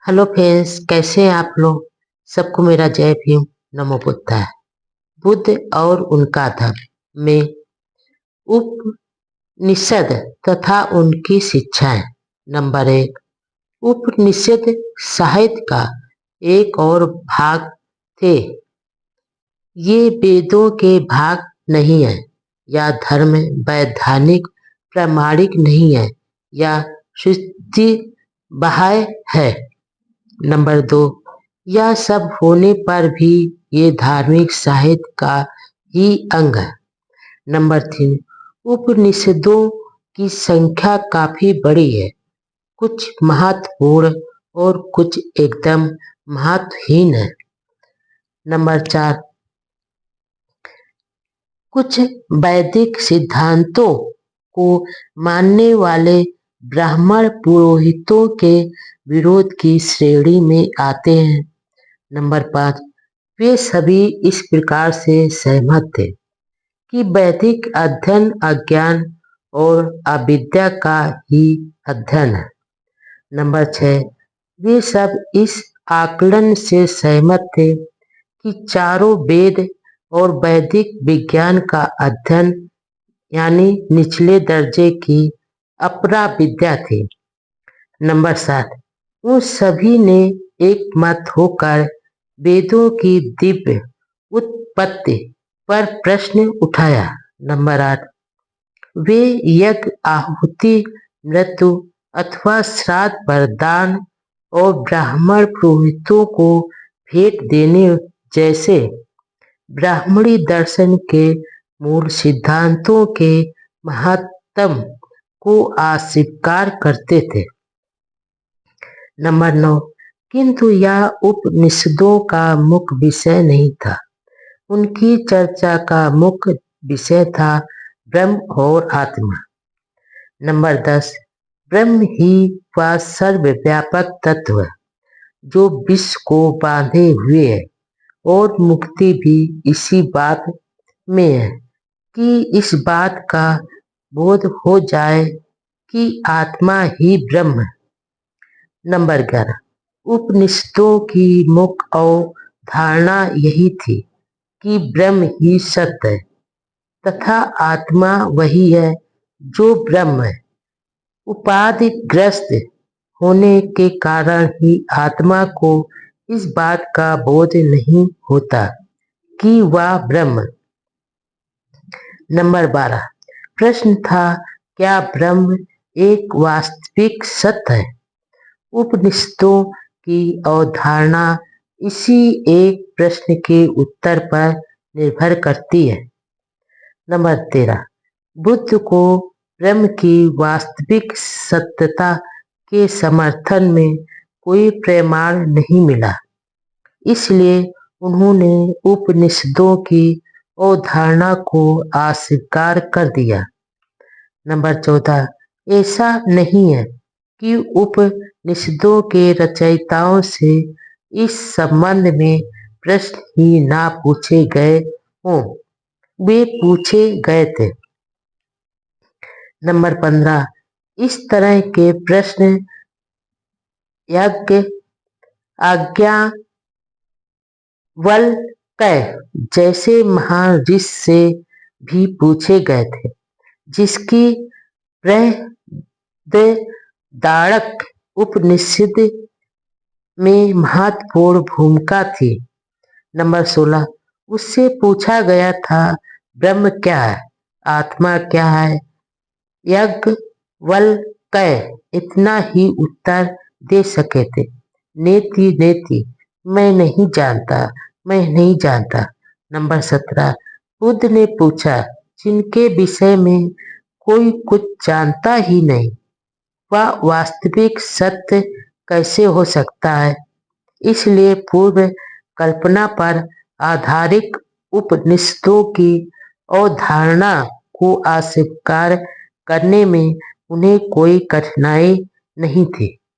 Hello friends, कैसे हैं आप लोग। सबको मेरा जय भीम, नमो बुद्धाय। बुद्ध और उनका धर्म में उपनिषद तथा उनकी शिक्षाएं। नंबर 1, उपनिषद साहित्य का एक और भाग थे। ये वेदों के भाग नहीं है, या धर्म वैधानिक प्रामाणिक नहीं है, या श्रुति बाह्य है। नंबर 2, यह सब होने पर भी ये धार्मिक साहित्य का ही अंग है। नंबर 3, उपनिषदों की संख्या काफी बड़ी है, कुछ महत्वपूर्ण और कुछ एकदम महत्वहीन है। नंबर 4, कुछ वैदिक सिद्धांतों को मानने वाले ब्राह्मण पुरोहितों के विरोध की श्रेणी में आते हैं। नंबर 5, वे सभी इस प्रकार से सहमत थे कि वैदिक अध्ययन अज्ञान और अविद्या का ही अध्ययन है। नंबर 6, वे सब इस आकलन से सहमत थे कि चारों वेद और वैदिक विज्ञान का अध्ययन यानी निचले दर्जे की अपरा विद्या थी। नंबर 7, उन सभी ने एक मत होकर वेदों की दिव्य उत्पत्ति पर प्रश्न उठाया। नंबर 8, वे यज्ञ आहुति मृत्यु अथवा श्राद्ध पर दान और ब्राह्मण पुरोहितों को भेंट देने जैसे ब्राह्मणी दर्शन के मूल सिद्धांतों के महत्व को अस्वीकार करते थे। नंबर 9, किंतु यह उपनिषदों का मुख्य विषय नहीं था। उनकी चर्चा का मुख्य विषय था ब्रह्म और आत्मा। नंबर 10, ब्रह्म ही वह सर्वव्यापक तत्व है जो विश्व को बांधे हुए है, और मुक्ति भी इसी बात में है कि इस बात का बोध हो जाए कि आत्मा ही ब्रह्म है। नंबर 11, उपनिषदों की मुख्य अवधारणा यही थी कि ब्रह्म ही सत्य है तथा आत्मा वही है जो ब्रह्म है। उपाधिग्रस्त होने के कारण ही आत्मा को इस बात का बोध नहीं होता कि वह ब्रह्म। नंबर 12, प्रश्न था, क्या ब्रह्म एक वास्तविक सत्य है। उपनिषदों की अवधारणा इसी एक प्रश्न के उत्तर पर निर्भर करती है। नंबर 13, बुद्ध को ब्रह्म की वास्तविक सत्यता के समर्थन में कोई प्रमाण नहीं मिला, इसलिए उन्होंने उपनिषदों की अवधारणा को अस्वीकार कर दिया। नंबर 14, ऐसा नहीं है कि उपनिषदों के रचयिताओं से इस संबंध में प्रश्न ही ना पूछे गए हों, वे पूछे गए थे। नंबर 15, इस तरह के प्रश्न यज्ञ याज्ञवल्क्य जैसे महान ऋषि से भी पूछे गए थे, जिसकी बृहदारण्यक उपनिषद में महत्वपूर्ण भूमिका थी। नंबर 16, उससे पूछा गया था, ब्रह्म क्या है, आत्मा क्या है। याज्ञवल्क्य इतना ही उत्तर दे सके थे, नेति नेति, मैं नहीं जानता, मैं नहीं जानता। नंबर 17, बुद्ध ने पूछा, जिनके विषय में कोई कुछ जानता ही नहीं, वह वास्तविक सत्य कैसे हो सकता है। इसलिए पूर्व कल्पना पर आधारित उपनिषदों की अवधारणा को अस्वीकार करने में उन्हें कोई कठिनाई नहीं थी।